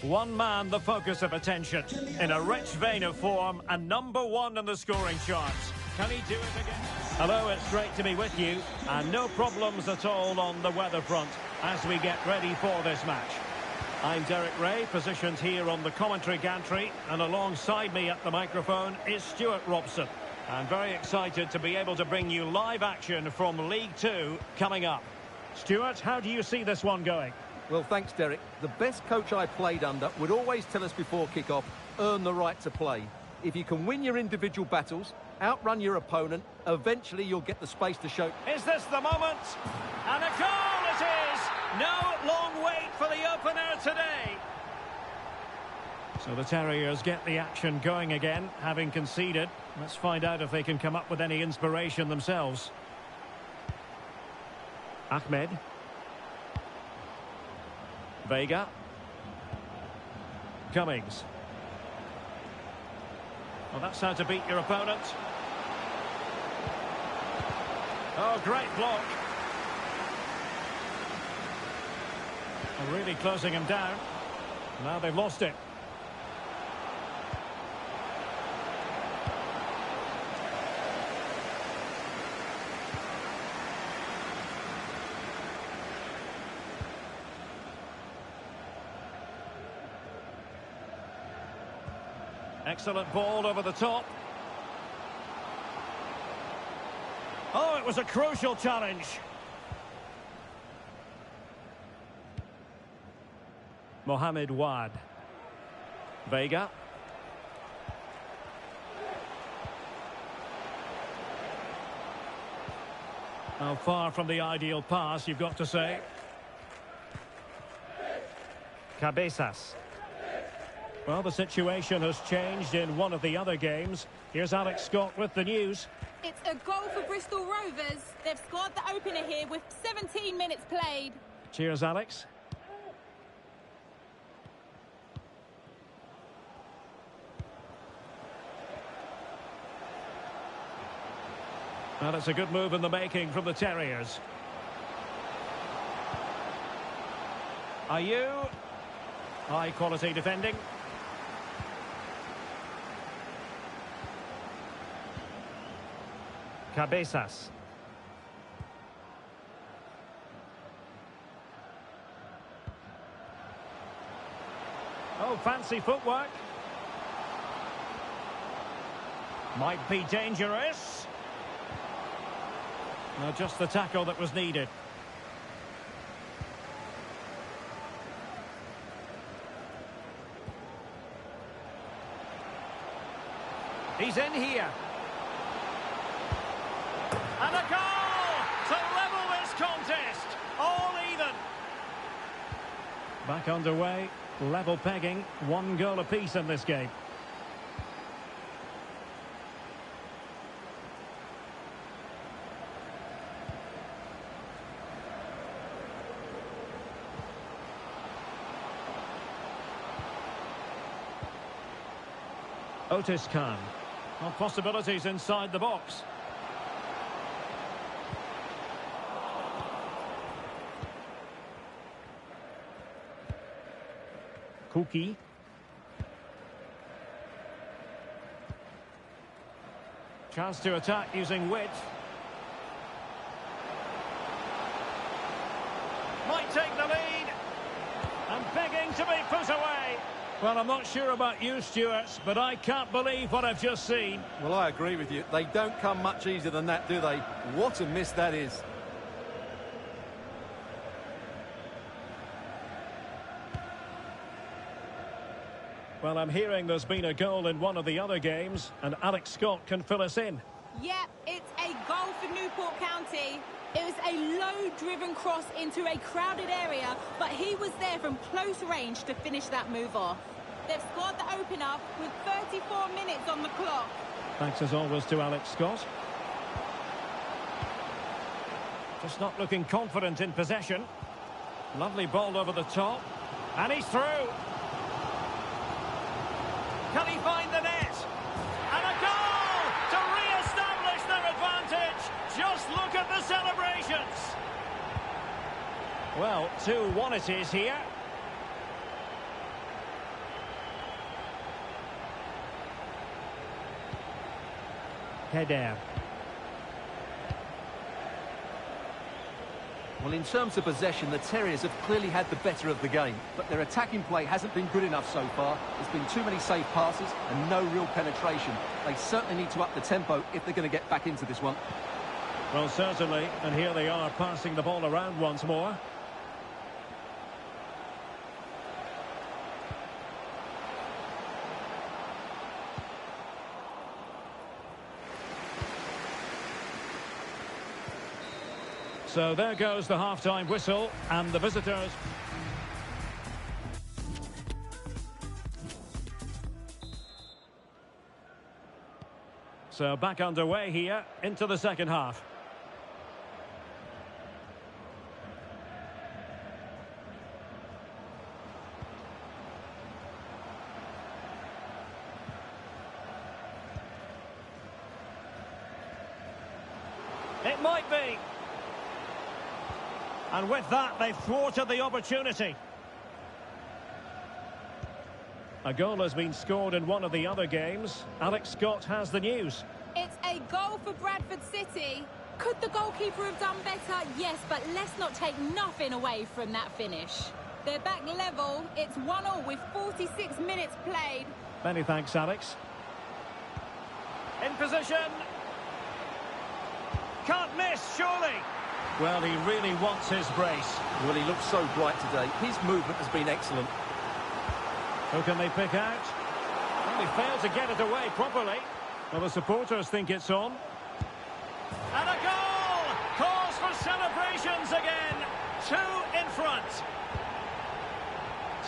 One man the focus of attention. In a rich vein of form and #1 in the scoring charts. Can he do it again? Hello, it's great to be with you. And no problems at all on the weather front as we get ready for this match. I'm Derek Ray, positioned here on the commentary gantry. And alongside me at the microphone is Stuart Robson. I'm very excited to be able to bring you live action from League Two coming up. Stuart, how do you see this one going? Well, thanks, Derek. The best coach I played under would always tell us before kick-off, earn the right to play. If you can win your individual battles, outrun your opponent, eventually you'll get the space to show. Is this the moment? And a goal it is! No long wait for the opener today. So the Terriers get the action going again, having conceded. Let's find out if they can come up with any inspiration themselves. Ahmed. Vega. Cummings. Well, that's how to beat your opponent. Oh, great block. Really closing him down. Now they've lost it. Excellent ball over the top. Oh, it was a crucial challenge. Mohamed Wad. Vega. Now far from the ideal pass, you've got to say. Cabezas. Well, the situation has changed in one of the other games. Here's Alex Scott with the news. It's a goal for Bristol Rovers. They've scored the opener here with 17 minutes played. Cheers, Alex. Well, it's a good move in the making from the Terriers. Ayew. High quality defending. Cabezas. Oh, fancy footwork. Might be dangerous. No, just the tackle that was needed. He's in here. And a goal to level this contest. All even. Back underway. Level pegging. 1 goal apiece in this game. Otis Khan. Well, possibilities inside the box. Kuki. Chance to attack using width. Might take the lead. And begging to be put away. Well, I'm not sure about you, Stuart, but I can't believe what I've just seen. Well, I agree with you. They don't come much easier than that, do they? What a miss that is. Well, I'm hearing there's been a goal in one of the other games, and Alex Scott can fill us in. Yeah, it's a goal for Newport County. It was a low-driven cross into a crowded area, but he was there from close range to finish that move off. They've scored the opener with 34 minutes on the clock. Thanks as always to Alex Scott. Just not looking confident in possession. Lovely ball over the top. And he's through. Can he find the net? And a goal to re-establish their advantage. Just look at the celebrations. Well, 2-1 it is here. header. Well, in terms of possession, the Terriers have clearly had the better of the game, but their attacking play hasn't been good enough so far. There's been too many safe passes and no real penetration. They certainly need to up the tempo if they're going to get back into this one. Well, certainly, and here they are passing the ball around once more. So there goes the half-time whistle, and the visitors... So back underway here, into the second half. It might be. And with that, they've thwarted the opportunity. A goal has been scored in one of the other games. Alex Scott has the news. It's a goal for Bradford City. Could the goalkeeper have done better? Yes, but let's not take nothing away from that finish. They're back level. It's 1-1 with 46 minutes played. Many thanks, Alex. In position. Can't miss, surely. Well, he really wants his brace. Well, he looks so bright today. His movement has been excellent. Who can they pick out? Well, he failed to get it away properly. Well, the supporters think it's on. And a goal! Calls for celebrations again. 2 in front.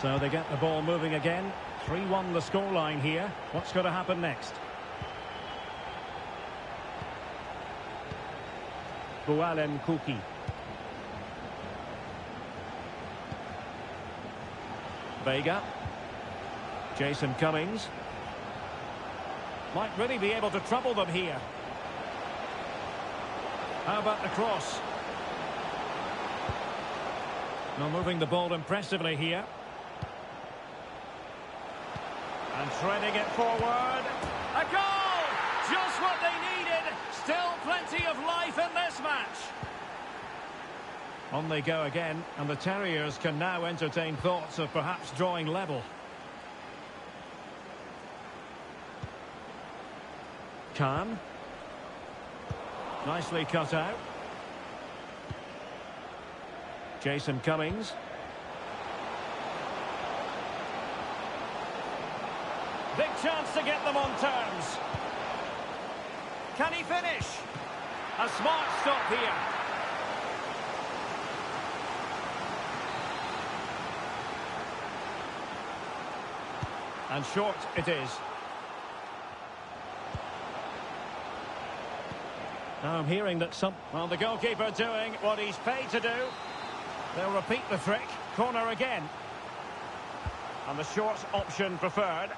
So they get the ball moving again. 3-1 the scoreline here. What's going to happen next? Bualem Kuki. Vega. Jason Cummings. Might really be able to trouble them here. How about the cross? Now moving the ball impressively here. And threading it forward. A goal! Just what they needed. Still plenty of life in this match. On they go again, and the Terriers can now entertain thoughts of perhaps drawing level. Khan. Nicely cut out. Jason Cummings. Big chance to get them on terms. Can he finish? A smart stop here. And short it is. Now I'm hearing that well, the goalkeeper doing what he's paid to do. They'll repeat the trick. Corner again. And the short option preferred.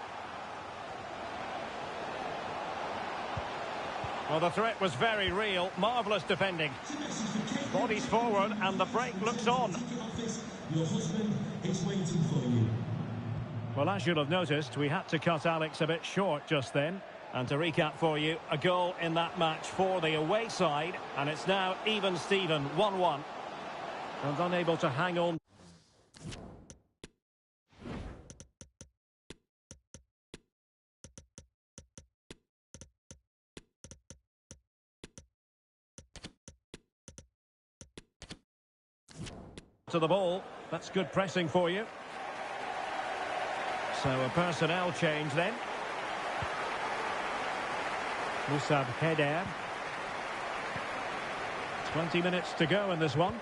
Well, the threat was very real. Marvellous defending. Bodies forward and the break looks on. Your husband is waiting for you. Well, as you'll have noticed, we had to cut Alex a bit short just then. And to recap for you, a goal in that match for the away side. And it's now even Steven, 1-1. And unable to hang on. To the ball. That's good pressing for you. So a personnel change then. Musab Heder. 20 minutes to go in this one.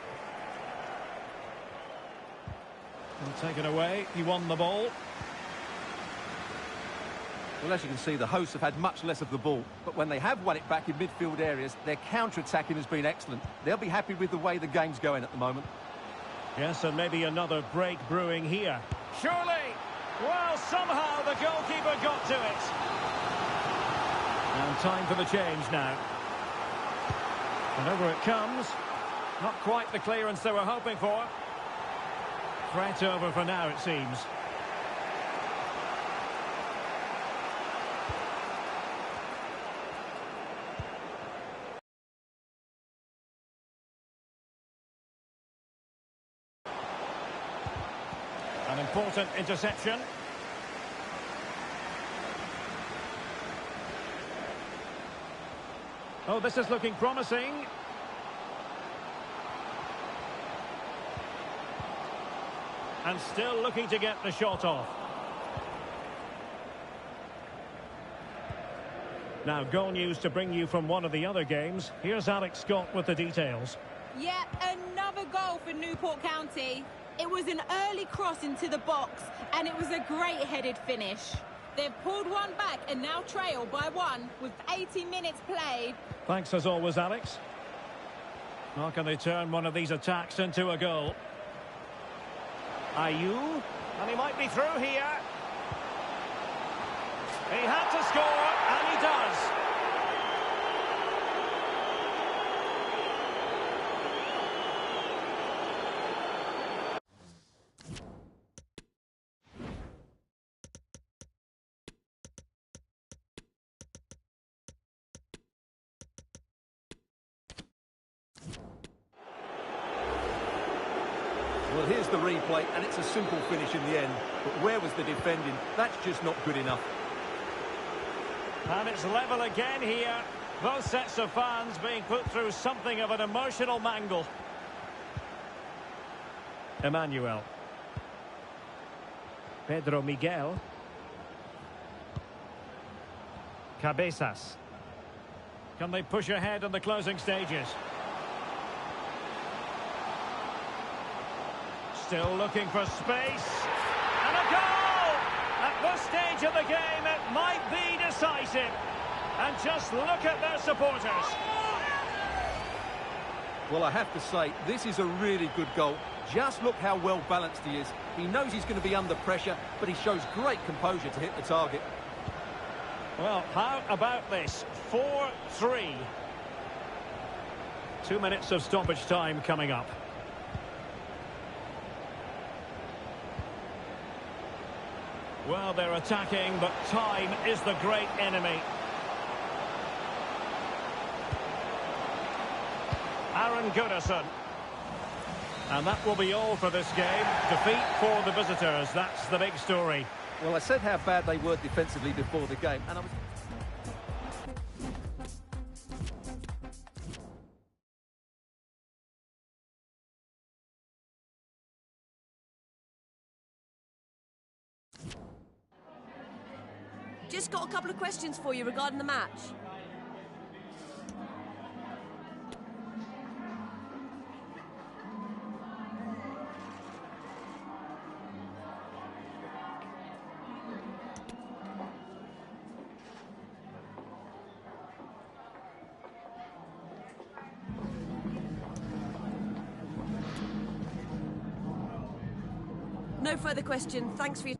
And taken away. He won the ball. Well, as you can see, the hosts have had much less of the ball. But when they have won it back in midfield areas, their counter-attacking has been excellent. They'll be happy with the way the game's going at the moment. Yes, and maybe another break brewing here. Surely! Well, somehow the goalkeeper got to it. And time for the change now. And over it comes. Not quite the clearance they were hoping for. Threat over for now, it seems. important interception. Oh, this is looking promising. And still looking to get the shot off. Now, goal news to bring you from one of the other games. Here's Alex Scott with the details. Yep, another goal for Newport County. It was an early cross into the box, and it was a great headed finish. They've pulled one back and now trail by one with 80 minutes played. Thanks as always, Alex. How can they turn one of these attacks into a goal? Ayew, and he might be through here. He had to score, and he does. Well, here's the replay, and it's a simple finish in the end. But where was the defending? That's just not good enough. And it's level again here. Both sets of fans being put through something of an emotional mangle. Emmanuel. Pedro Miguel. Cabezas. Can they push ahead in the closing stages? Still looking for space. And a goal! At this stage of the game, it might be decisive. And just look at their supporters. Well, I have to say, this is a really good goal. Just look how well balanced he is. He knows he's going to be under pressure, but he shows great composure to hit the target. Well, how about this? 4-3. 2 minutes of stoppage time coming up. Well, they're attacking, but time is the great enemy. Aaron Goodison. And that will be all for this game. Defeat for the visitors. That's the big story. Well, I said how bad they were defensively before the game, and I was... Just got a couple of questions for you regarding the match. No further question. Thanks for your...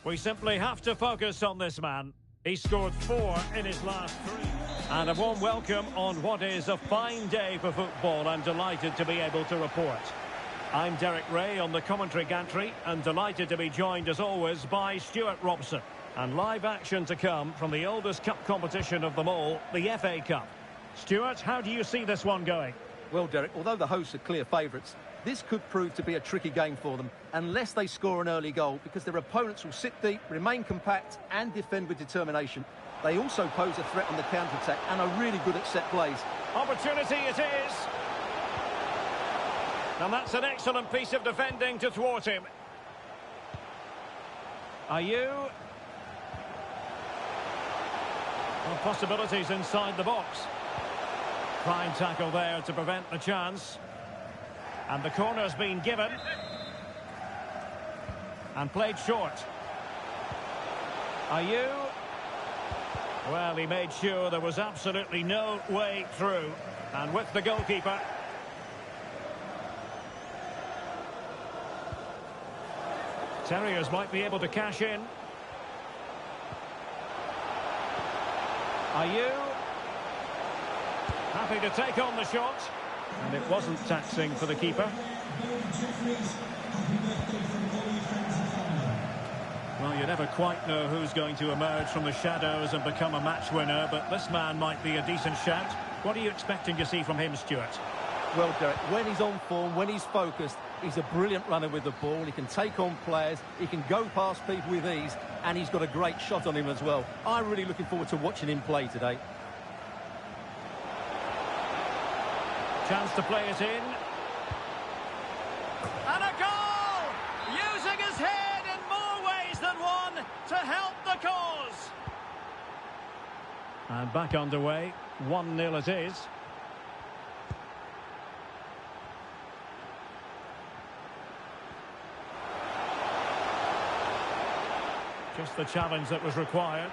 We simply have to focus on this man. He scored 4 in his last 3. And a warm welcome on what is a fine day for football. I'm delighted to be able to report. I'm Derek Ray on the commentary gantry and delighted to be joined as always by Stuart Robson. And live action to come from the oldest cup competition of them all, the FA Cup. Stuart, how do you see this one going? Well, Derek, although the hosts are clear favourites, this could prove to be a tricky game for them unless they score an early goal, because their opponents will sit deep, remain compact and defend with determination. They also pose a threat on the counter-attack and are really good at set plays. Opportunity it is. And that's an excellent piece of defending to thwart him. Are you? Well, possibilities inside the box. Fine tackle there to prevent the chance. And the corner's been given. And played short. Are you? Well, he made sure there was absolutely no way through. And with the goalkeeper. Terriers might be able to cash in. Are you? Happy to take on the shot. And it wasn't taxing for the keeper. Well, you never quite know who's going to emerge from the shadows and become a match winner, but this man might be a decent shout. What are you expecting to see from him, Stuart? Well, Derek, when he's on form, when he's focused, he's a brilliant runner with the ball. He can take on players, he can go past people with ease, and he's got a great shot on him as well. I'm really looking forward to watching him play today. Chance to play it in. And a goal! Using his head in more ways than one to help the cause. And back underway. 1-0 it is. Just the challenge that was required.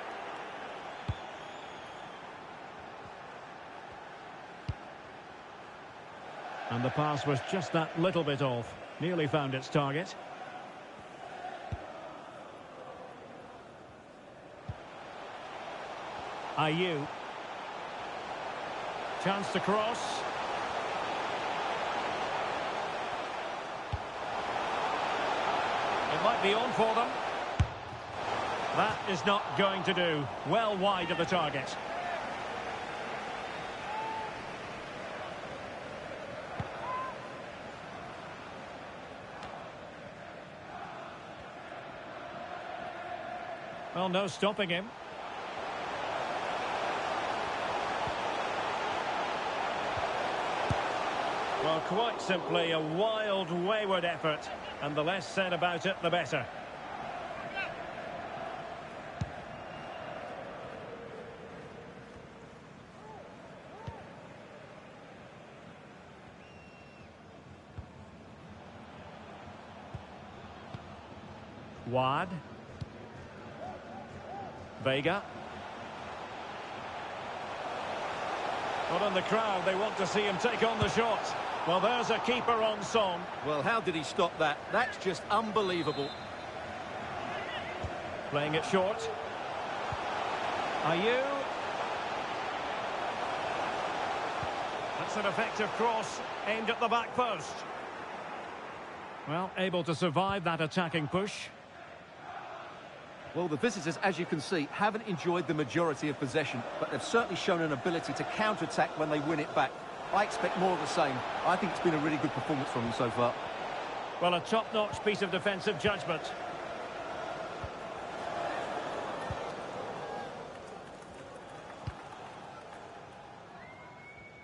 And the pass was just that little bit off. Nearly found its target. Ayew. Chance to cross. It might be on for them. That is not going to do. Well wide of the target. Well, no stopping him. Well, quite simply a wild, wayward effort. And the less said about it, the better. Wad. Vega. Well, in the crowd, they want to see him take on the shot. Well, there's a keeper on song. Well, how did he stop that? That's just unbelievable. Playing it short. Ayew. That's an effective cross aimed at the back post. Well, able to survive that attacking push. Well, the visitors, as you can see, haven't enjoyed the majority of possession, but they've certainly shown an ability to counter-attack when they win it back. I expect more of the same. I think it's been a really good performance from them so far. Well, a top-notch piece of defensive judgment.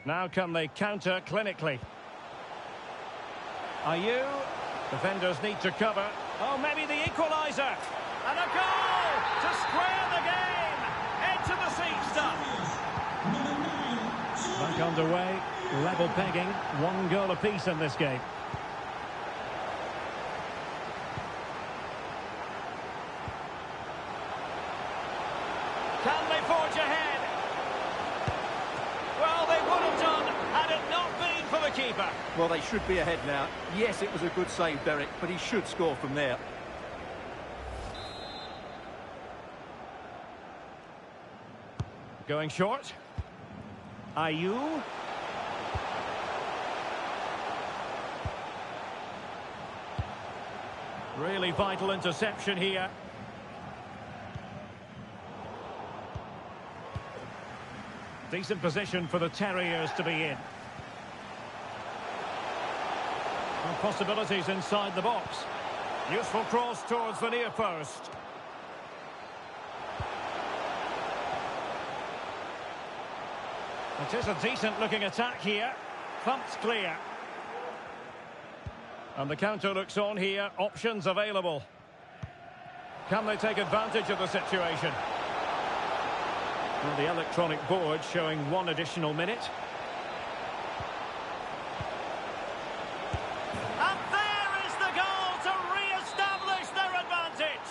Now can they counter clinically? Ayew. Defenders need to cover. Oh, maybe the equaliser. And a goal to square the game. Into the seat stuff. Back underway. Level pegging. 1 goal apiece in this game. Can they forge ahead? Well, they would have done had it not been for the keeper. Well, they should be ahead now. Yes, it was a good save, Derek, but he should score from there. Going short. Ayew. Really vital interception here. Decent position for the Terriers to be in. And possibilities inside the box. Useful cross towards the near post. It is a decent-looking attack here. Thumped clear. And the counter looks on here. Options available. Can they take advantage of the situation? Well, the electronic board showing 1 additional minute. And there is the goal to re-establish their advantage.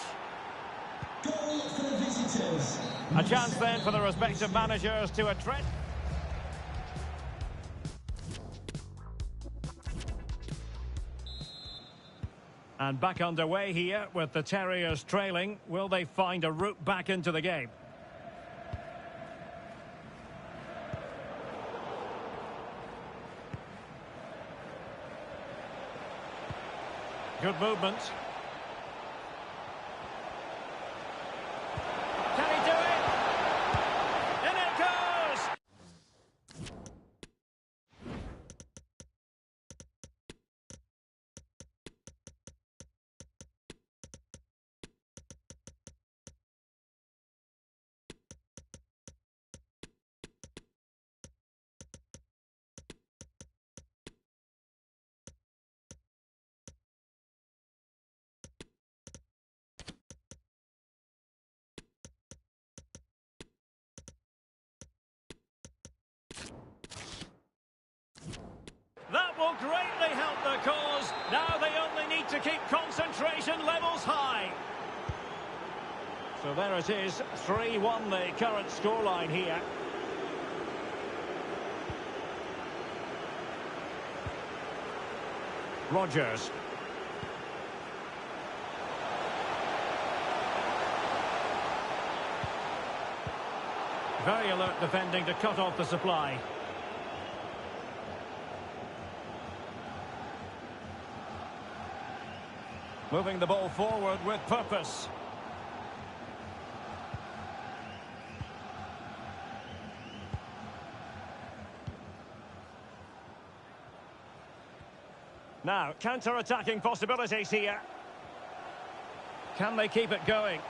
Goal for the visitors. A chance then for the respective managers to address. And back underway here with the Terriers trailing. Will they find a route back into the game? Good movement. Can he do it? In it goes! That will greatly help the cause. Now they only need to keep concentration levels high. So there it is, 3-1 the current scoreline here. Rodgers. Very alert defending to cut off the supply. Moving the ball forward with purpose. Now, counter-attacking possibilities here. Can they keep it going?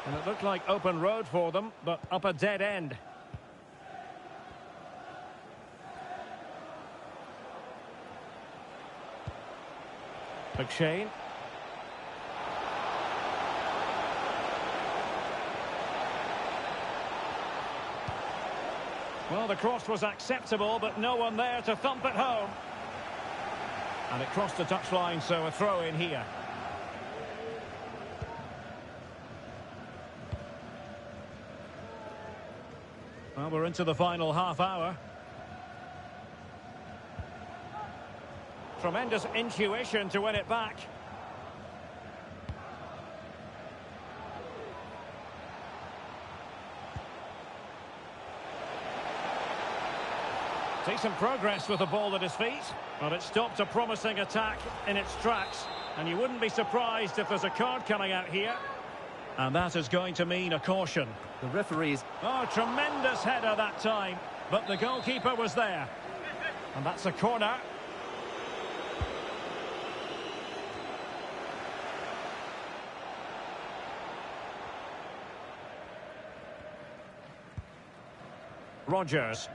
And it looked like open road for them, but up a dead end. McShane. Well, the cross was acceptable, but no one there to thump it home. And it crossed the touchline, so a throw in here. Well, we're into the final half hour. Tremendous intuition to win it back. Decent progress with the ball at his feet, but it stopped a promising attack in its tracks. And you wouldn't be surprised if there's a card coming out here. And that is going to mean a caution. The referee is... Oh, tremendous header that time, but the goalkeeper was there. And that's a corner. Rodgers.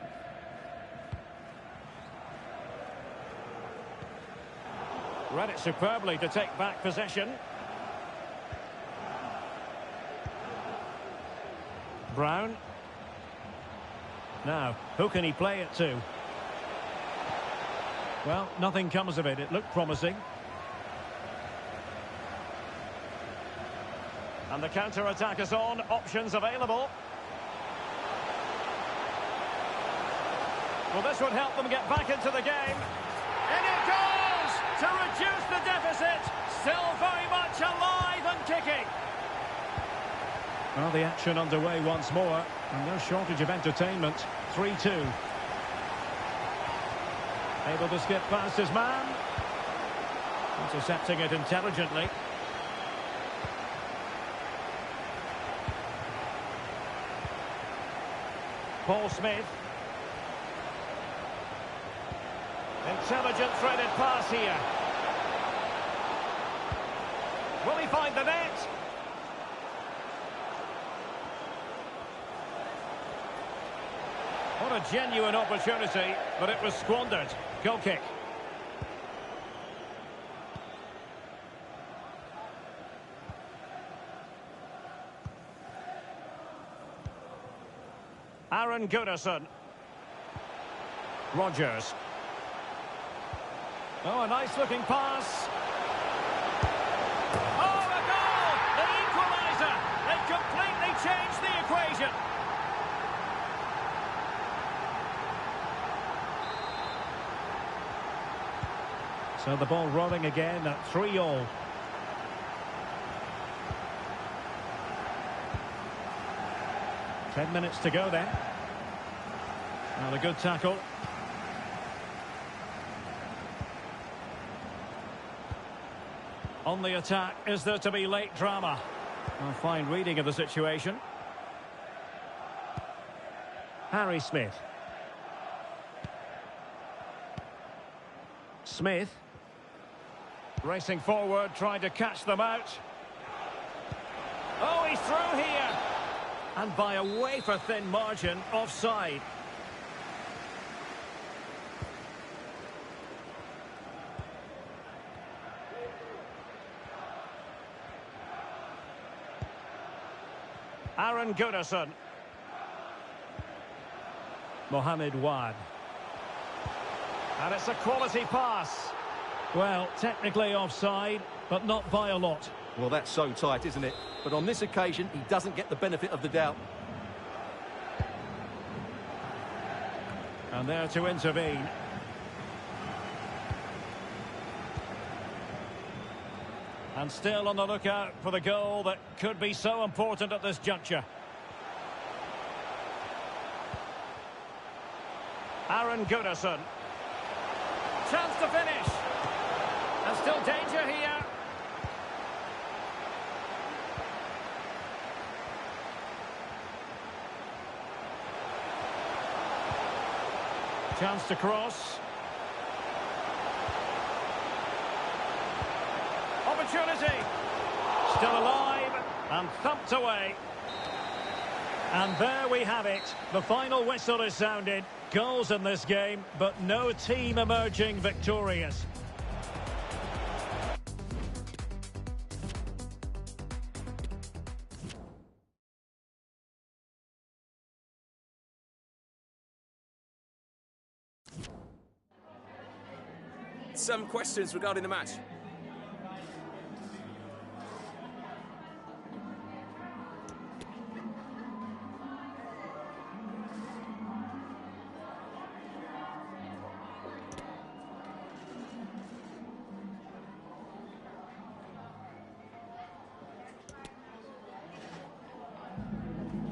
Read it superbly to take back possession. Brown. Now, who can he play it to? Well, nothing comes of it. It looked promising. And the counter-attack is on. Options available. Well, this would help them get back into the game. In it goes to reduce the deficit. Still very much alive and kicking. Well, the action underway once more, and no shortage of entertainment. 3-2. Able to skip past his man. Intercepting it intelligently. Paul Smith. Intelligent threaded pass here. Will he find the net? What a genuine opportunity, but it was squandered. Goal kick. Aaron Goodison. Rogers. Oh, a nice-looking pass. Oh, a goal! The equaliser! They've completely changed the equation. So the ball rolling again at 3-3. Ten minutes to go then. And a good tackle. On the attack, is there to be late drama? A fine reading of the situation. Harry Smith. Smith. Racing forward, trying to catch them out. Oh, he's through here. And by a wafer-thin margin, offside. Aaron Goodison. Mohamed Wad. And it's a quality pass. Well, technically offside, but not by a lot. Well, that's so tight, isn't it? But on this occasion, he doesn't get the benefit of the doubt. And there to intervene. And still on the lookout for the goal that could be so important at this juncture. Aaron Goodison. Chance to finish. And still danger here. Chance to cross. Opportunity. Still alive and thumped away. And there we have it. The final whistle is sounded. Goals in this game, but no team emerging victorious. Some questions regarding the match.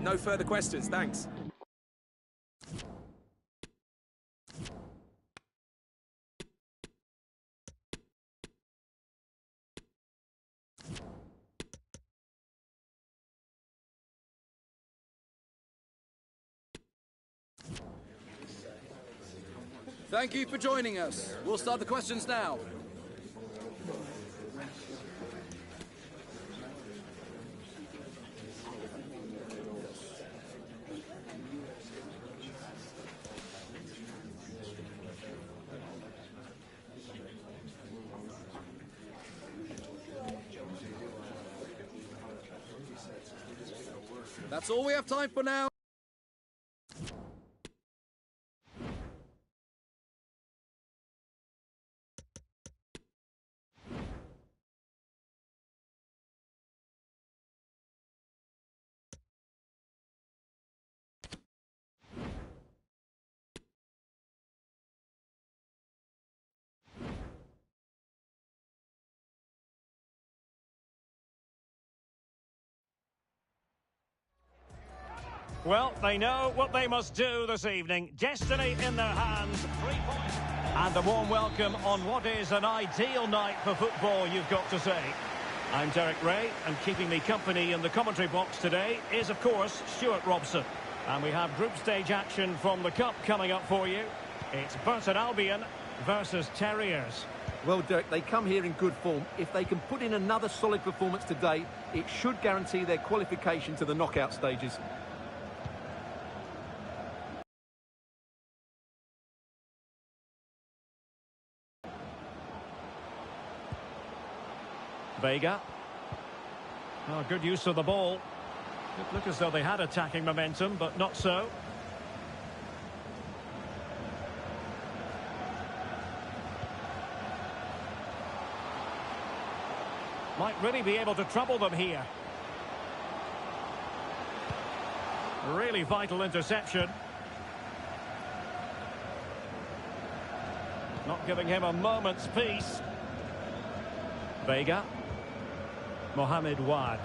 No further questions, thanks. Thank you for joining us. We'll start the questions now. That's all we have time for now. Well, they know what they must do this evening. Destiny in their hands. 3 points. And a warm welcome on what is an ideal night for football, you've got to say. I'm Derek Ray, and keeping me company in the commentary box today is, of course, Stuart Robson. And we have group stage action from the Cup coming up for you. It's Burton Albion versus Terriers. Well, Derek, they come here in good form. If they can put in another solid performance today, it should guarantee their qualification to the knockout stages. Vega. Oh, good use of the ball. It looked as though they had attacking momentum, but not so. Might really be able to trouble them here. Really vital interception. Not giving him a moment's peace. Vega. Mohamed Wad.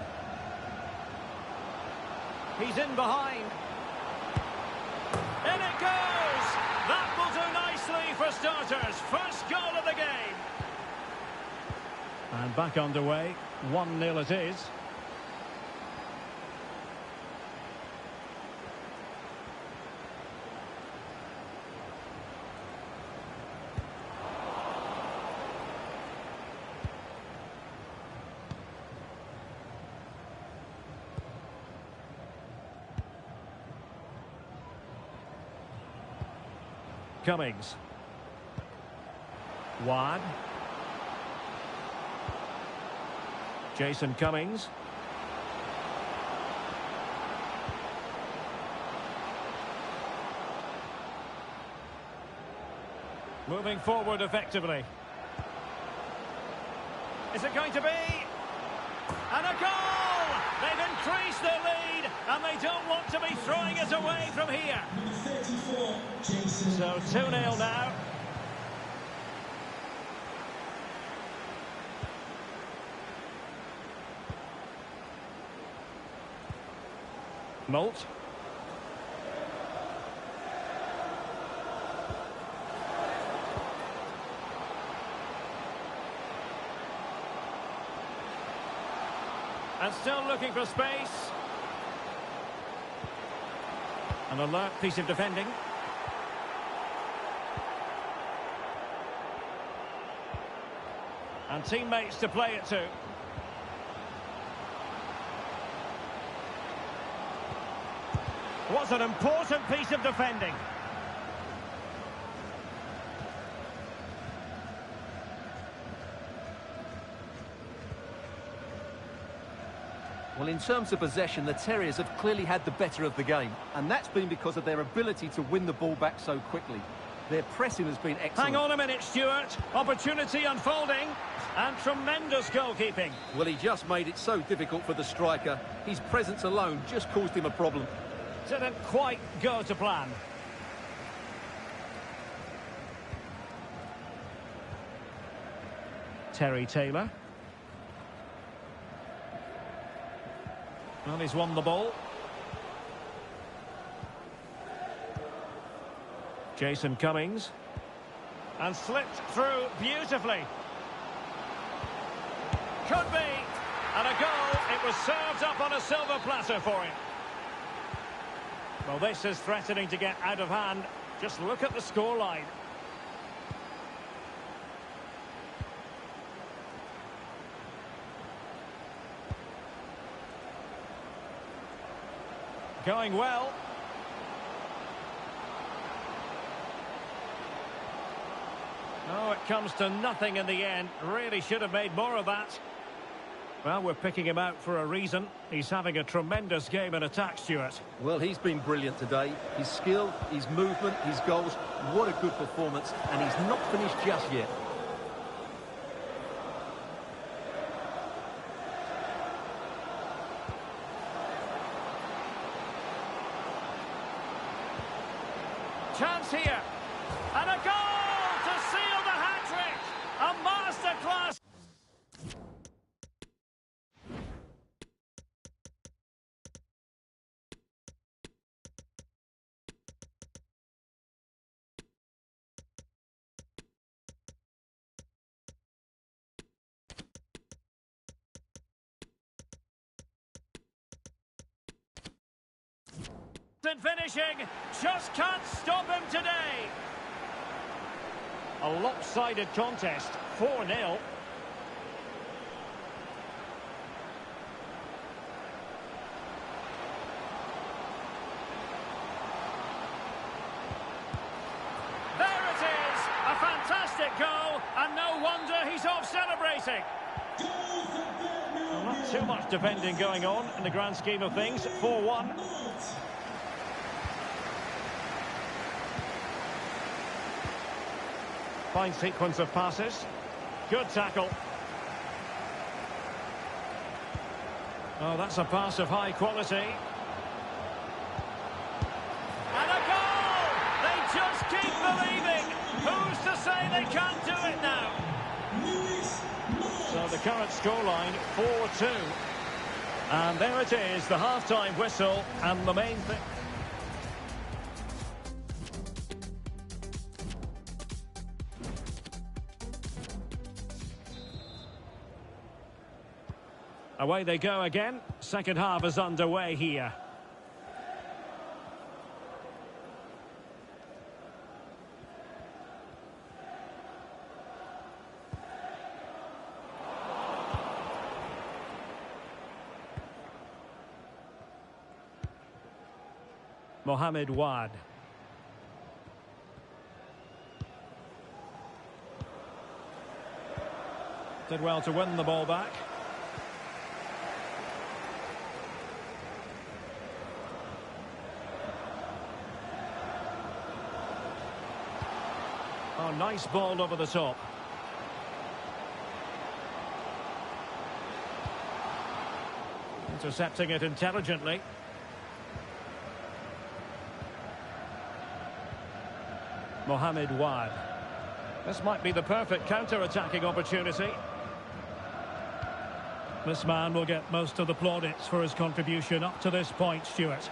He's in behind. In it goes! That will do nicely for starters. First goal of the game. And back underway. 1-0 it is. Cummings. Wad. Jason Cummings. Moving forward effectively. Is it going to be? And a goal! They've increased their lead, and they don't want to be throwing it away from here. So 2-0 now. Molt. And still looking for space. An alert piece of defending. And teammates to play it to. Was an important piece of defending. Well, in terms of possession, the Terriers have clearly had the better of the game, and that's been because of their ability to win the ball back so quickly. Their pressing has been excellent. Hang on a minute, Stuart. Opportunity unfolding, and tremendous goalkeeping. Well, he just made it so difficult for the striker. His presence alone just caused him a problem. Didn't quite go to plan. Terry Taylor. Well, he's won the ball. Jason Cummings. And slipped through beautifully. Could be. And a goal. It was served up on a silver platter for him. Well, this is threatening to get out of hand. Just look at the scoreline. Going well. Oh, it comes to nothing in the end. Really should have made more of that. Well, we're picking him out for a reason. He's having a tremendous game in attack, Stuart. Well, he's been brilliant today. His skill, his movement, his goals. What a good performance. And he's not finished just yet. Chance here. And a goal to seal the hat-trick. A masterclass. And finishing, just can't stop him today. A lopsided contest, 4-0. There it is, a fantastic goal, and no wonder he's off celebrating. Well, not too much defending going on in the grand scheme of things, 4-1. Fine sequence of passes. Good tackle. Oh, that's a pass of high quality. And a goal! They just keep believing. Who's to say they can't do it now? So the current scoreline, 4-2. And there it is, the half-time whistle and the main thing. Away they go again. Second half is underway here. Mohamed Wad. Did well to win the ball back. Oh, nice ball over the top. Intercepting it intelligently. Mohamed Wad. This might be the perfect counter-attacking opportunity. This man will get most of the plaudits for his contribution up to this point, Stuart.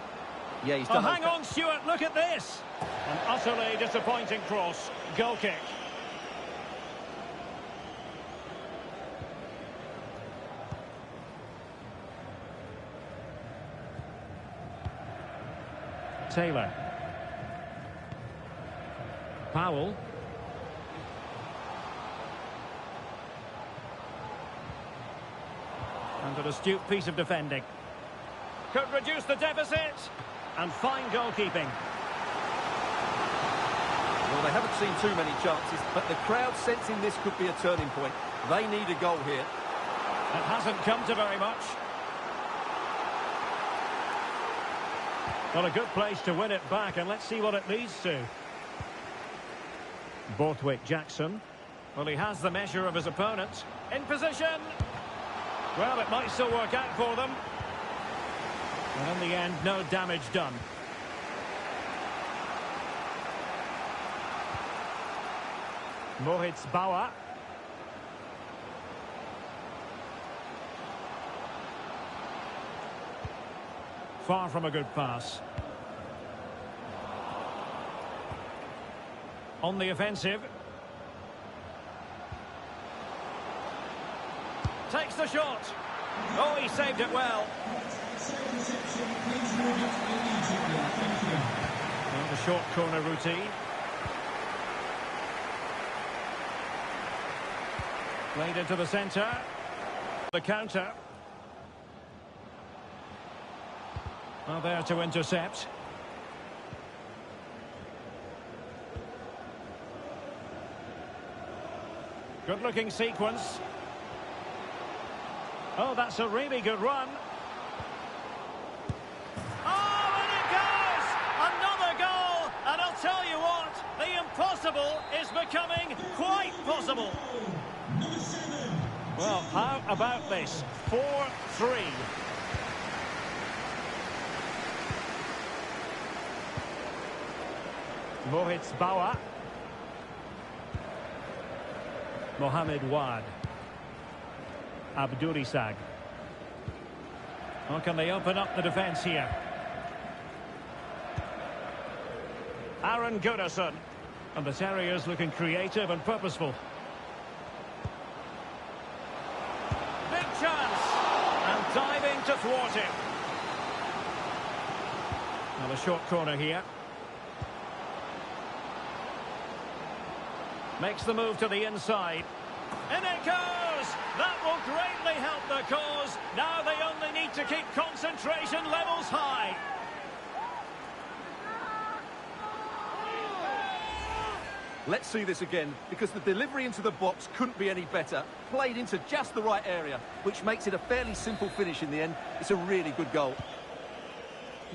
Yeah, he's Oh, done hang okay. on, Stuart, look at this! An utterly disappointing cross. Goal kick. Taylor. Powell. And an astute piece of defending. Could reduce the deficit. And fine goalkeeping. Well, they haven't seen too many chances, but the crowd sensing this could be a turning point. They need a goal here. It hasn't come to very much. Got a good place to win it back, and let's see what it leads to. Borthwick Jackson. Well, he has the measure of his opponent. In position. Well, it might still work out for them. And in the end, no damage done. Mohits Bauer. Far from a good pass. On the offensive. Takes the shot. Oh, he saved it well. Well, the short corner routine. Played into the centre. The counter. Well, there to intercept. Good-looking sequence. Oh, that's a really good run. Oh, and it goes! Another goal! And I'll tell you what, the impossible is becoming quite possible. Well, how about this? 4-3. Mohits Bauer. Mohamed Wad. Abdurisag. How can they open up the defence here? Aaron Gunnarsson. And the Terriers looking creative and purposeful. Big chance. And diving to thwart him. Now a short corner here. Makes the move to the inside. In it goes! That will greatly help the cause. Now they only need to keep concentration levels high. Let's see this again, because the delivery into the box couldn't be any better. Played into just the right area, which makes it a fairly simple finish in the end. It's a really good goal.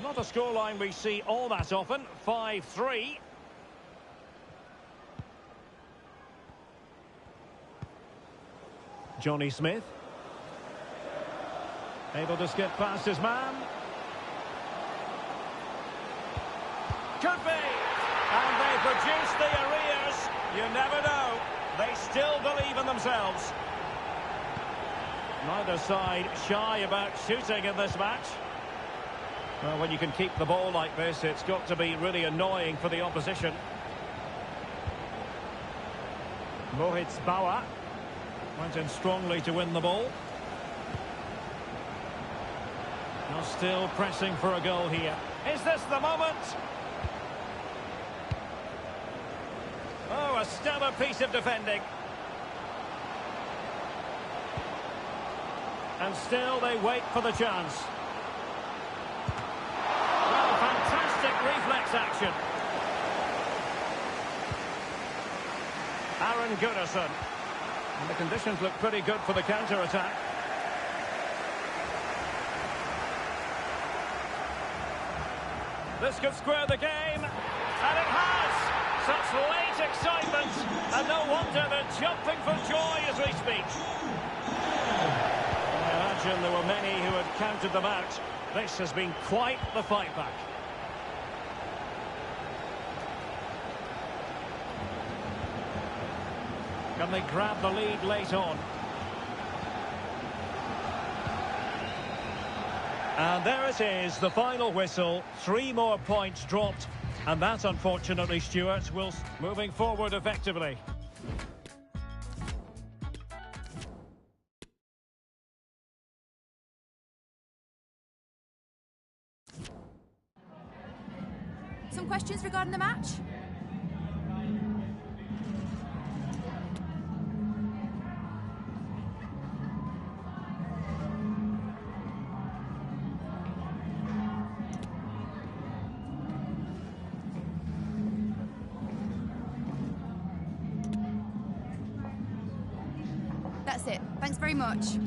Not a scoreline we see all that often. 5-3. Johnny Smith. Able to skip past his man. Could be. And they produce the arrears. You never know. They still believe in themselves. Neither side shy about shooting in this match. Well, when you can keep the ball like this, it's got to be really annoying for the opposition. Mohit's Bauer went in strongly to win the ball. Now still pressing for a goal here. Is this the moment? Oh, a stellar piece of defending. And still they wait for the chance. Well, fantastic reflex action. Aaron Gunnarsson. And the conditions look pretty good for the counter-attack. This could square the game. And it has! Such late excitement. And no wonder they're jumping for joy as we speak. I imagine there were many who had counted them out. This has been quite the fight back. Can they grab the lead late on? And there it is, the final whistle. 3 more points dropped. And that, unfortunately, Stuart, will moving forward effectively. Some questions regarding the match? That's it. Thanks very much.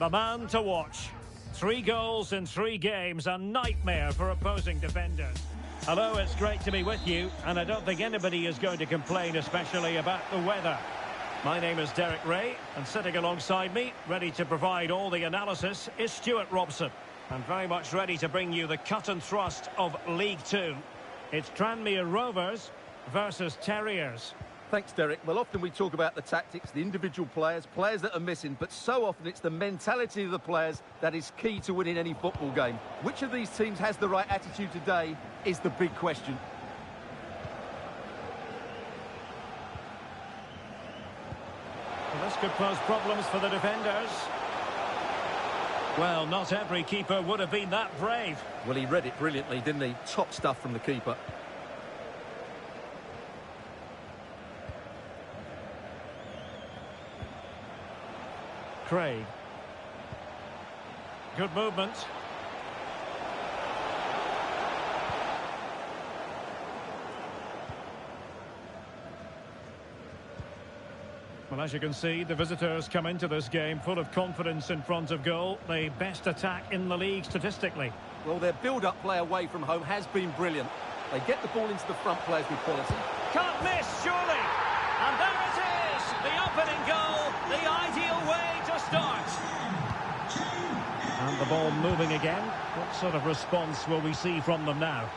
The man to watch. 3 goals in 3 games, a nightmare for opposing defenders. Hello, it's great to be with you, and I don't think anybody is going to complain, especially about the weather. My name is Derek Ray, and sitting alongside me, ready to provide all the analysis, is Stuart Robson. And very much ready to bring you the cut and thrust of League Two. It's Tranmere Rovers versus Terriers. Thanks, Derek. Well, often we talk about the tactics, the individual players that are missing, but so often it's the mentality of the players that is key to winning any football game. Which of these teams has the right attitude today is the big question. Well, this could pose problems for the defenders. Well, not every keeper would have been that brave. Well, he read it brilliantly, didn't he? Top stuff from the keeper. Craig. Good movement. Well, as you can see, the visitors come into this game full of confidence in front of goal. The best attack in the league statistically. Well, their build-up play away from home has been brilliant. They get the ball into the front players with quality. Can't miss, surely. And there it is, the opening goal, the ideal way to start. And the ball moving again. What sort of response will we see from them now?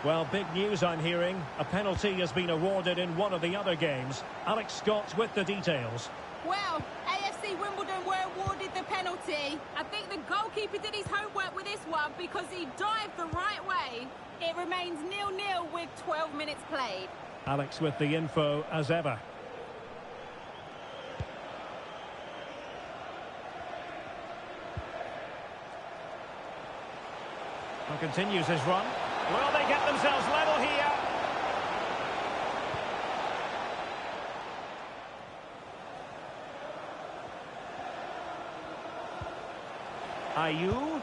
Well, big news I'm hearing. A penalty has been awarded in one of the other games. Alex Scott with the details. Well, AFC Wimbledon were awarded the penalty. I think the goalkeeper did his homework with this one because he dived the right way. It remains 0-0 with 12 minutes played. Alex with the info as ever. Well, continues his run. Will they get themselves level here? Ayew.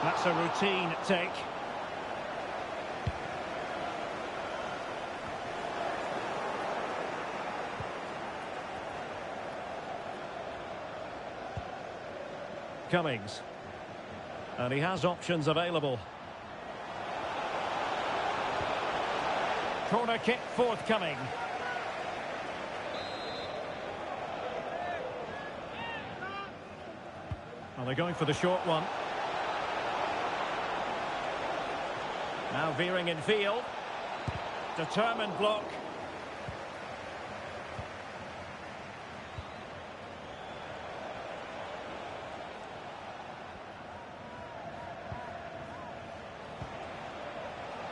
That's a routine take. Cummings. And he has options available. Corner kick forthcoming. Well, they're going for the short one. Now veering in field. Determined block.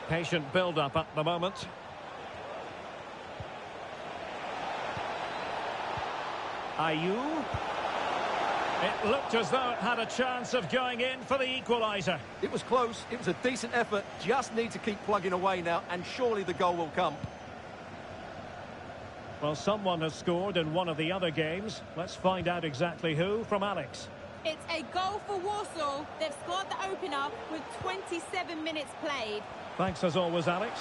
Patient build-up at the moment. Ayew. It looked as though it had a chance of going in for the equaliser. It was close. It was a decent effort. Just need to keep plugging away now, and surely the goal will come. Well, someone has scored in one of the other games. Let's find out exactly who from Alex. It's a goal for Warsaw. They've scored the opener with 27 minutes played. Thanks as always, Alex.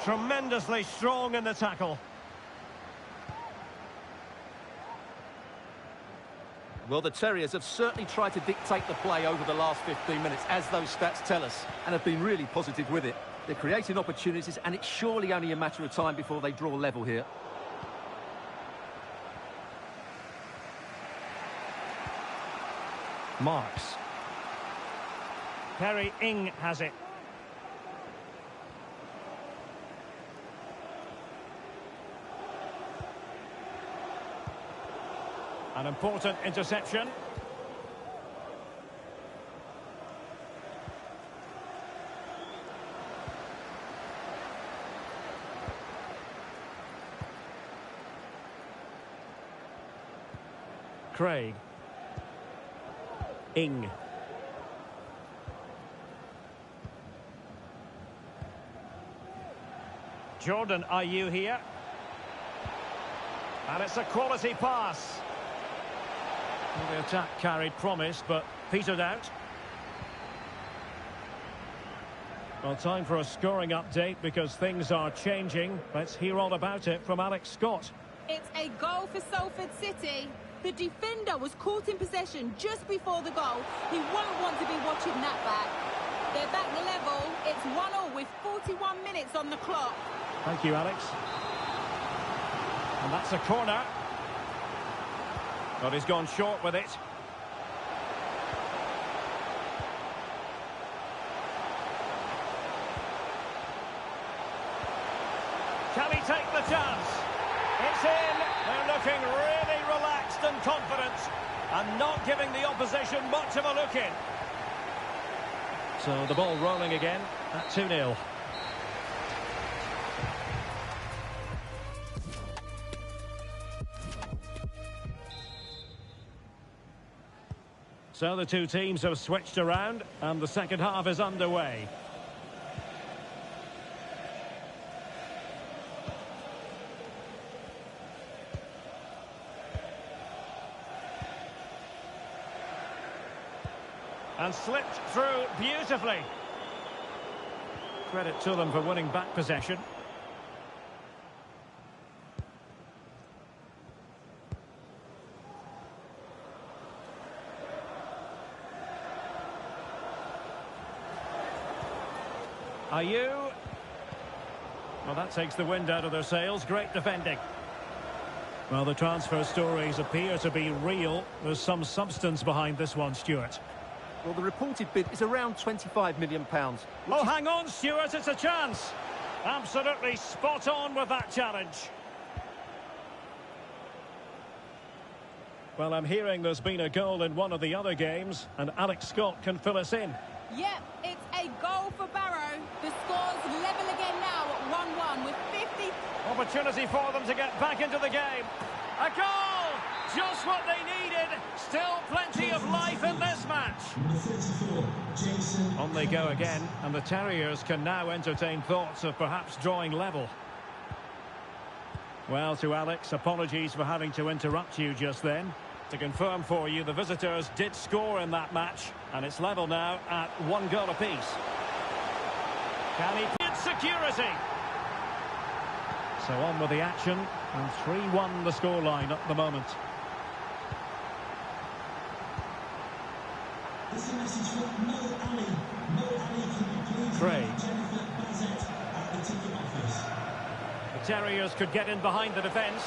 Tremendously strong in the tackle. Well, the Terriers have certainly tried to dictate the play over the last 15 minutes, as those stats tell us, and have been really positive with it. They're creating opportunities, and it's surely only a matter of time before they draw level here. Marks. Perry Ing has it. An important interception. Craig. Ing. Jordan Ayew here. And it's a quality pass. Well, the attack carried promise, but petered out. Well, time for a scoring update because things are changing. Let's hear all about it from Alex Scott. It's a goal for Salford City. The defender was caught in possession just before the goal. He won't want to be watching that back. They're back level. It's 1-1 with 41 minutes on the clock. Thank you, Alex. And that's a corner. But he's gone short with it. Can he take the chance? It's in. They're looking really relaxed and confident and not giving the opposition much of a look in. So the ball rolling again at 2-0. So the two teams have switched around and the second half is underway. And slipped through beautifully. Credit to them for winning back possession. Are you? Well, that takes the wind out of their sails. Great defending. Well, the transfer stories appear to be real. There's some substance behind this one, Stuart. Well, the reported bid is around £25 million. Oh, hang on, Stuart, it's a chance. Absolutely spot on with that challenge. Well, I'm hearing there's been a goal in one of the other games, and Alex Scott can fill us in. Yep, it's a goal for Barrow. The score's level again now at 1-1 with 50... Opportunity for them to get back into the game. A goal! Just what they needed. Still plenty of life in this match. On they go again, and the Terriers can now entertain thoughts of perhaps drawing level. Well, to Alex, apologies for having to interrupt you just then. To confirm for you, the visitors did score in that match, and it's level now at 1 goal apiece. Can he get security? So on with the action, and 3-1 the scoreline at the moment. This is a message from Mo Ali. Mo Ali, can you please Craig. Jennifer Bazette at the ticket office? The Terriers could get in behind the defence.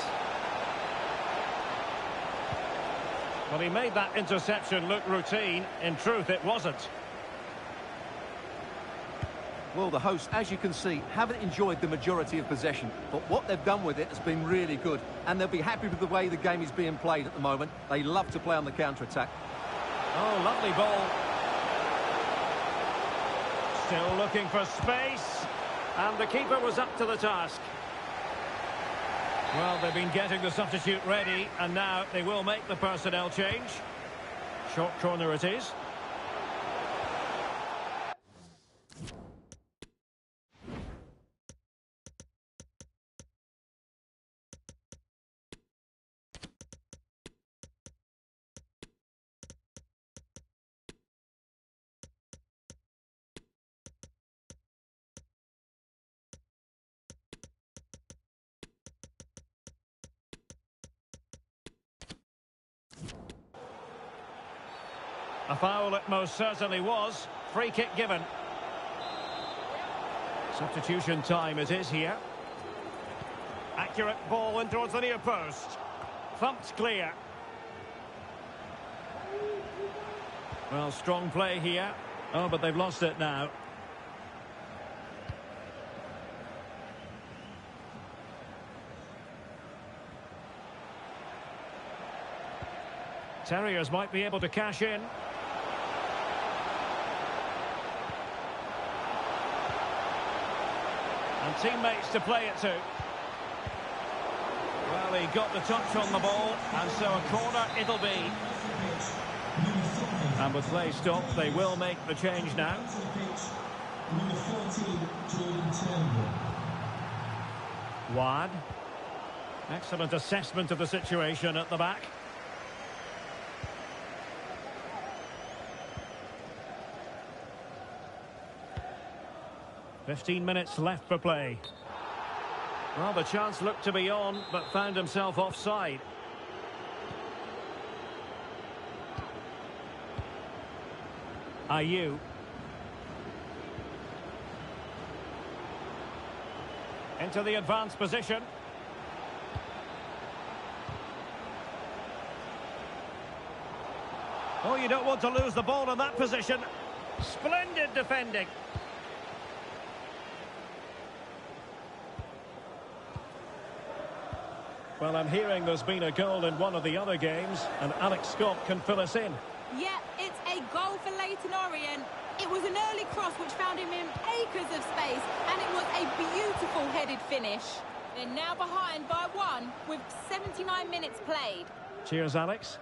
Well, he made that interception look routine. In truth, it wasn't. Well, the hosts, as you can see, haven't enjoyed the majority of possession, but what they've done with it has been really good, and they'll be happy with the way the game is being played at the moment. They love to play on the counter-attack. Oh, lovely ball. Still looking for space, and the keeper was up to the task. Well, they've been getting the substitute ready, and now they will make the personnel change. Short corner it is. A foul it most certainly was. Free kick given. Substitution time it is here. Accurate ball in towards the near post. Thumped clear. Well, strong play here. Oh, but they've lost it now. Terriers might be able to cash in. And teammates to play it to. Well, he got the touch on the ball, and so a corner it'll be. And with play stopped, they will make the change now. Wad. Excellent assessment of the situation at the back. 15 minutes left for play. Well, the chance looked to be on, but found himself offside. Ayew. Into the advanced position. Oh, you don't want to lose the ball in that position. Splendid defending. Well, I'm hearing there's been a goal in one of the other games, and Alex Scott can fill us in. Yeah, it's a goal for Leyton Orient. It was an early cross which found him in acres of space, and it was a beautiful headed finish. They're now behind by 1 with 79 minutes played. Cheers, Alex.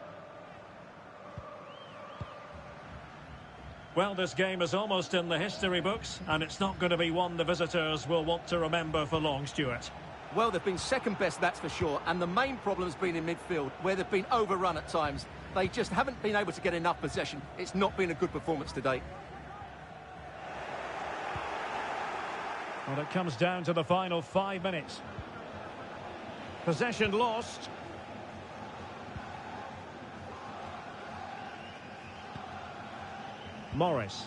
Well, this game is almost in the history books, and it's not going to be one the visitors will want to remember for long, Stuart. Well, they've been second best, that's for sure, and the main problem's been in midfield, where they've been overrun at times. They just haven't been able to get enough possession. It's not been a good performance today. Well, it comes down to the final 5 minutes. Possession lost. Morris.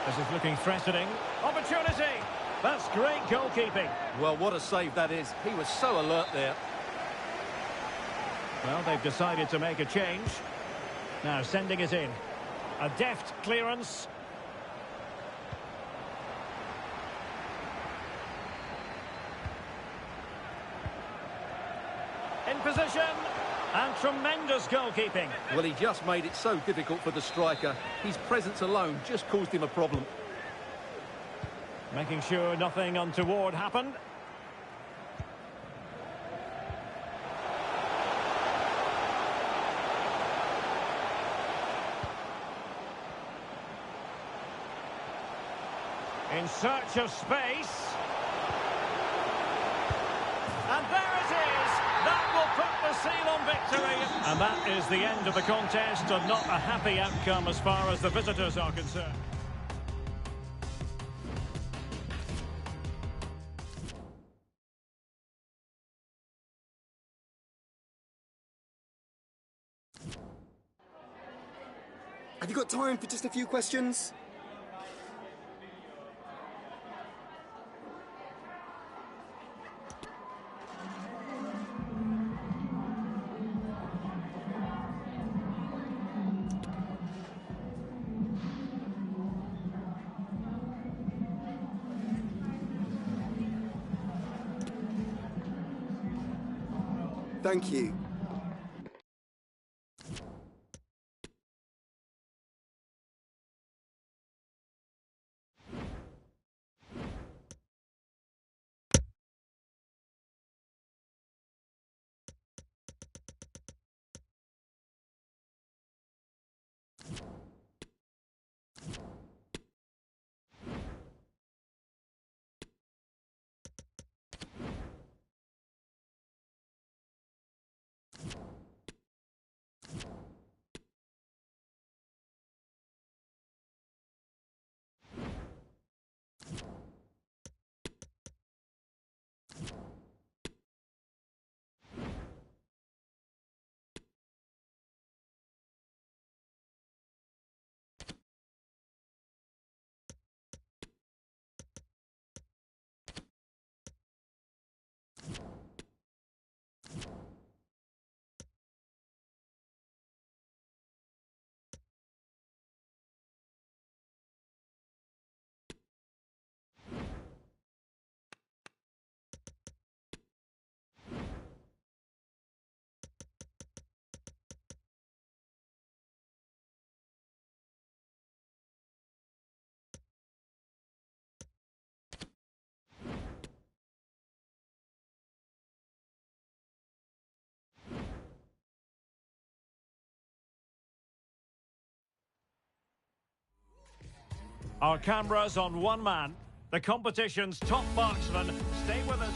This is looking threatening. Opportunity! That's great goalkeeping. Well, what a save that is. He was so alert there. Well, they've decided to make a change. Now sending it in. A deft clearance. In position. And tremendous goalkeeping. Well, he just made it so difficult for the striker. His presence alone just caused him a problem. Making sure nothing untoward happened. In search of space. And there it is. That will put the seal on victory. And that is the end of the contest, and not a happy outcome as far as the visitors are concerned. Have you got time for just a few questions? Thank you. Our cameras on one man, the competition's top marksman. Stay with us.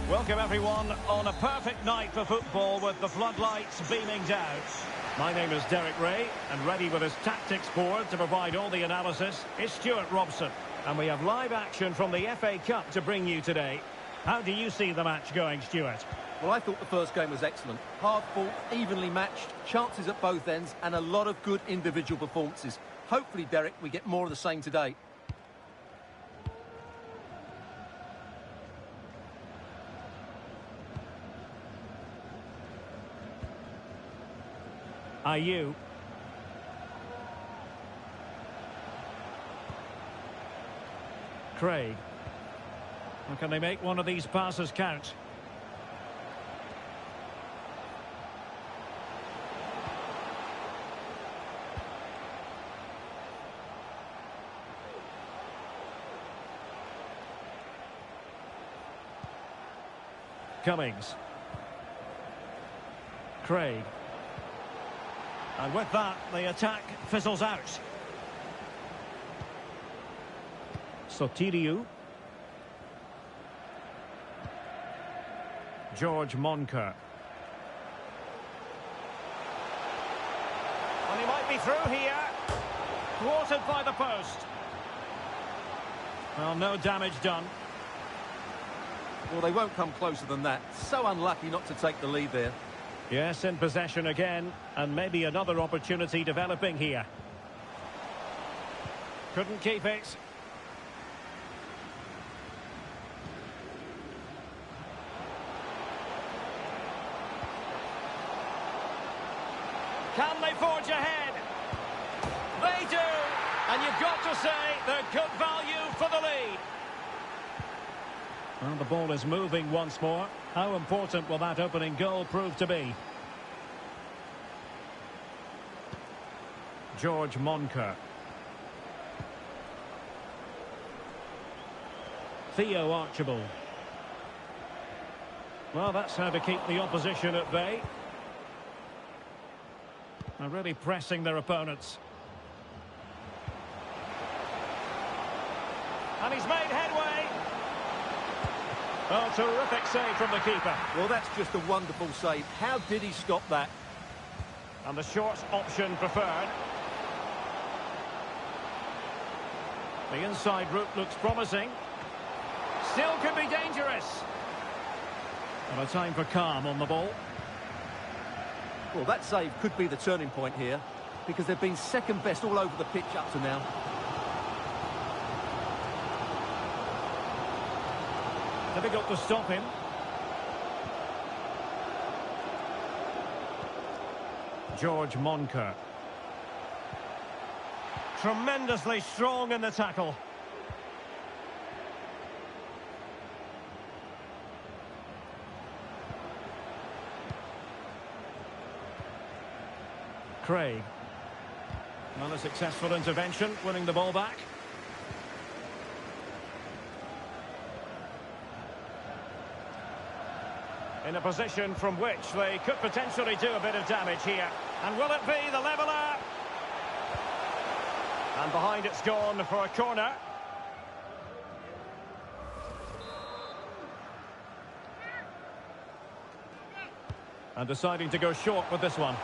Welcome everyone on a perfect night for football with the floodlights beaming down. My name is Derek Ray, and ready with his tactics board to provide all the analysis is Stuart Robson. And we have live action from the FA Cup to bring you today. How do you see the match going, Stuart? Well, I thought the first game was excellent. Hard fought, evenly matched, chances at both ends, and a lot of good individual performances. Hopefully, Derek, we get more of the same today. Ayew. Craig. Or can they make one of these passes count? Cummings. Craig. And with that, the attack fizzles out. Sotiriou. George Moncur. And he might be through here. Thwarted by the post. Well, no damage done. Well, they won't come closer than that. So unlucky not to take the lead there. Yes, in possession again, and maybe another opportunity developing here. Couldn't keep it. Can they forge ahead? They do! And you've got to say they're good value for the lead. Well, the ball is moving once more. How important will that opening goal prove to be? George Moncur. Theo Archibald. Well, that's how to keep the opposition at bay. They're really pressing their opponents. And he's made headway. Oh, terrific save from the keeper. Well, that's just a wonderful save. How did he stop that? And the short option preferred. The inside route looks promising. Still could be dangerous. And a time for calm on the ball. Well, that save could be the turning point here, because they've been second best all over the pitch up to now. Difficult to stop him. George Moncur. Tremendously strong in the tackle. Craig. Not a successful intervention, winning the ball back. In a position from which they could potentially do a bit of damage here. And will it be the leveller? And behind it's gone for a corner. And deciding to go short with this one.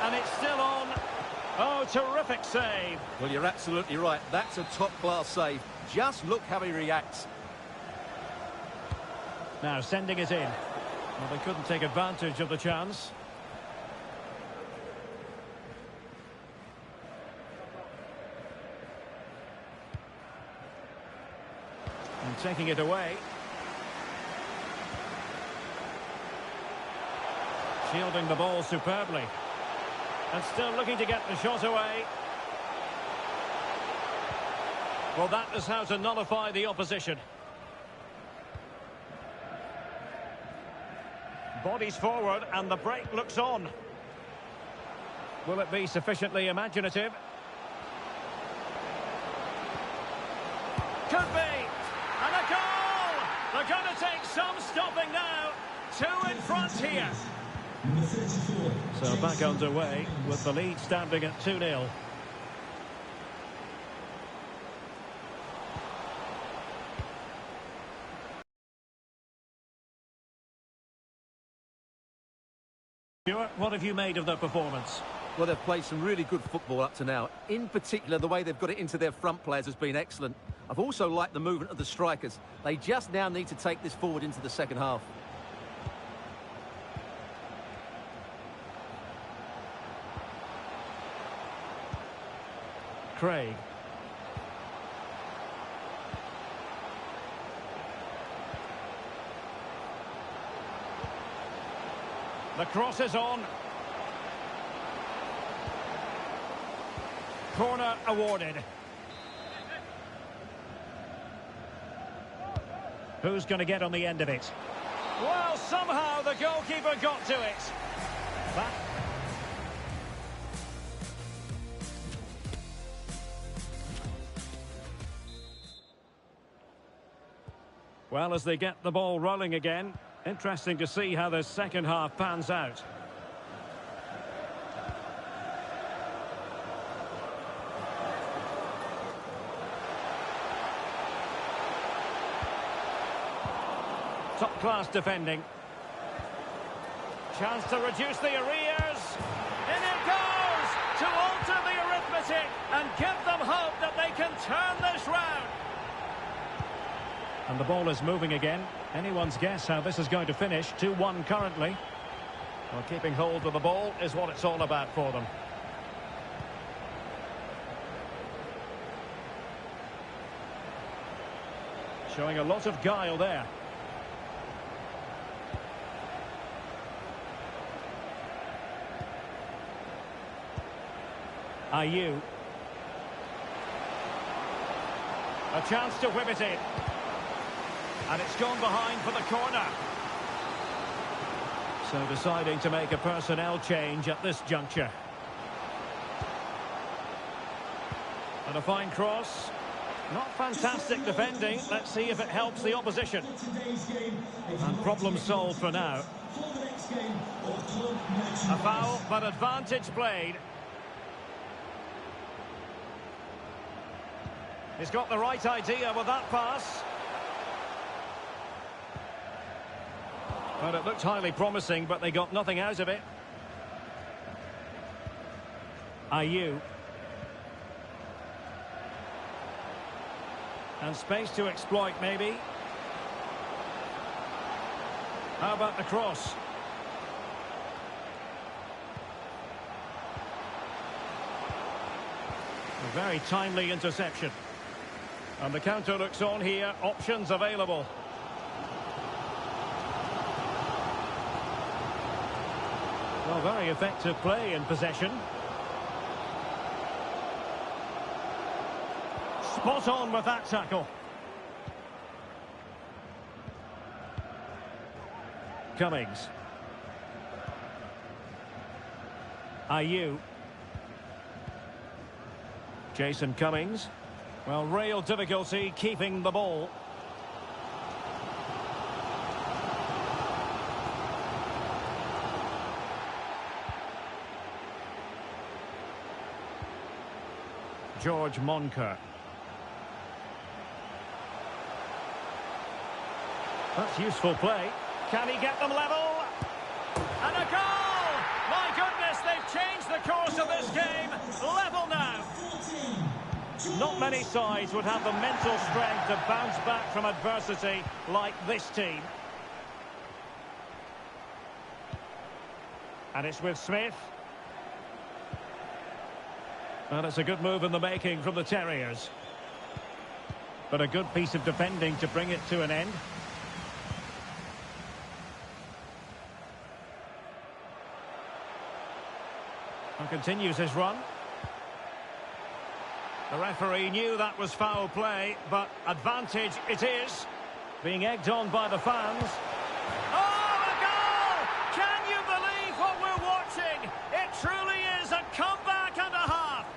And it's still on. Oh, terrific save. Well, you're absolutely right. That's a top-class save. Just look how he reacts. Now sending it in. Well, they couldn't take advantage of the chance. And taking it away. Shielding the ball superbly. And still looking to get the shot away. Well, that is how to nullify the opposition. Bodies forward and the break looks on. Will it be sufficiently imaginative? Could be! And a goal! They're going to take some stopping now. Two in front here. So back underway with the lead standing at 2-0. Stuart, what have you made of the performance? Well, they've played some really good football up to now. In particular, the way they've got it into their front players has been excellent. I've also liked the movement of the strikers. They just now need to take this forward into the second half. Craig. The cross is on. Corner awarded. Who's going to get on the end of it? Well, somehow the goalkeeper got to it. That... Well, as they get the ball rolling again, interesting to see how the second half pans out. Top-class defending. Chance to reduce the arrears. In it goes! To alter the arithmetic and give them hope that they can turn this round. And the ball is moving again. Anyone's guess how this is going to finish. 2-1 currently. Well, keeping hold of the ball is what it's all about for them. Showing a lot of guile there. Ayew. A chance to whip it in. And it's gone behind for the corner. So deciding to make a personnel change at this juncture. And a fine cross. Not fantastic defending. Let's see if it helps the opposition. And problem solved for now. A foul, but advantage played. He's got the right idea with that pass. Well, it looked highly promising, but they got nothing out of it. Ayew. And space to exploit, maybe. How about the cross? A very timely interception. And the counter looks on here. Options available. Well, very effective play in possession. Spot on with that tackle. Cummings. Ayew. Jason Cummings. Well, real difficulty keeping the ball. George Moncur. That's useful play. Can he get them level? And a goal! My goodness, they've changed the course of this game. Level now. Not many sides would have the mental strength to bounce back from adversity like this team. And it's with Smith. And it's a good move in the making from the Terriers. But a good piece of defending to bring it to an end. And continues his run. The referee knew that was foul play, but advantage it is. Being egged on by the fans. Oh, a goal! Can you believe what we're watching? It truly is a comeback and a half.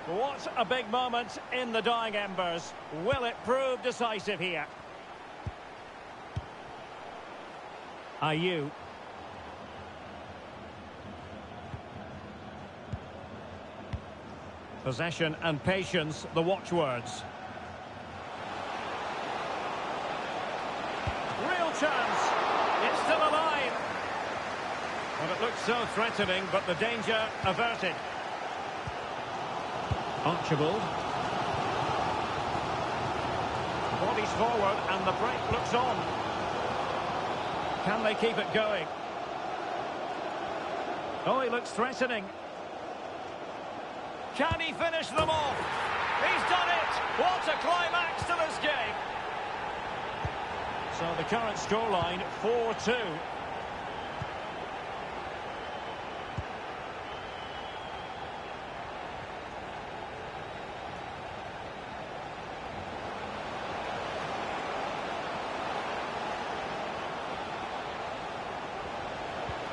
What a big moment in the dying embers. Will it prove decisive here? Ayew. Possession and patience, the watchwords. Real chance. It's still alive. Well, it looks so threatening, but the danger averted. Archibald. Bodies forward, and the break looks on. Can they keep it going? Oh, he looks threatening. Can he finish them off? He's done it! What a climax to this game! So the current scoreline, 4-2.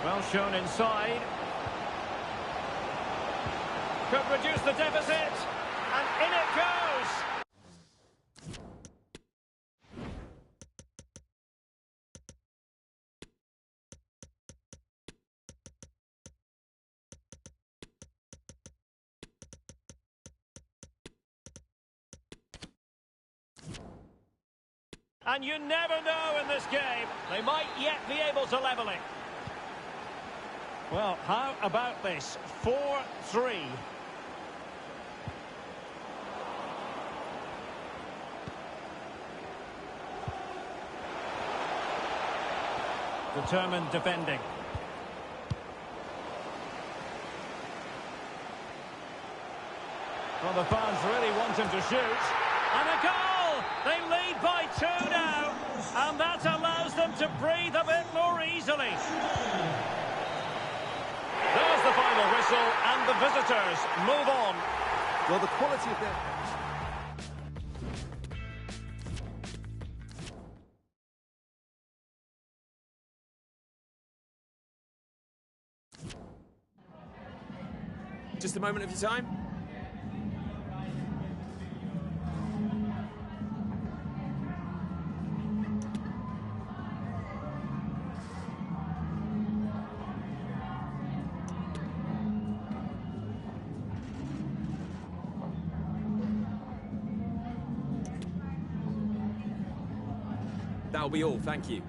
Well shown inside. Could reduce the deficit. And in it goes. And you never know in this game. They might yet be able to level it. Well, how about this? 4-3. Determined defending. Well, the fans really want him to shoot. And a goal! They lead by 2 now. And that allows them to breathe a bit more easily. There's the final whistle, and the visitors move on. Well, the quality of their... Just a moment of your time. That'll be all, thank you.